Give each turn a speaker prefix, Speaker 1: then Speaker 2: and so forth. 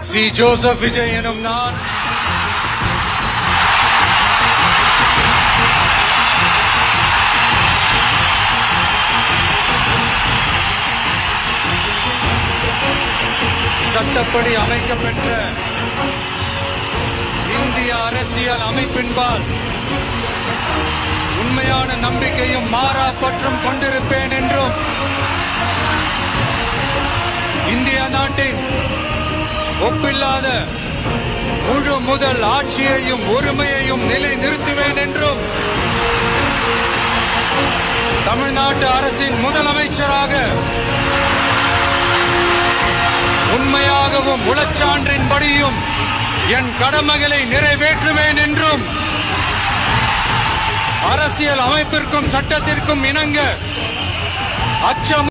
Speaker 1: C Joseph Vijay எனும் நான் சட்டப்படி அமைக்கப்பெற்ற இந்திய அரசியல் அமைப்பின்பால் உண்மையான நம்பிக்கையும் மாறா பற்றும் கொண்டிருப்பேன் என்றும் இந்திய நாட்டின் ஒப்பில்லாத முழு முதல் ஆட்சியையும் உரிமையையும் நிலை நிறுத்துவேன் என்றும் தமிழ்நாட்டு அரசின் முதலமைச்சராக உண்மையாகவும் உளச்சான்றின்படியும் என் கடமைகளை நிறைவேற்றுவேன் என்றும் அரசியல் அமைப்பிற்கும் சட்டத்திற்கும் இணங்க அச்சம்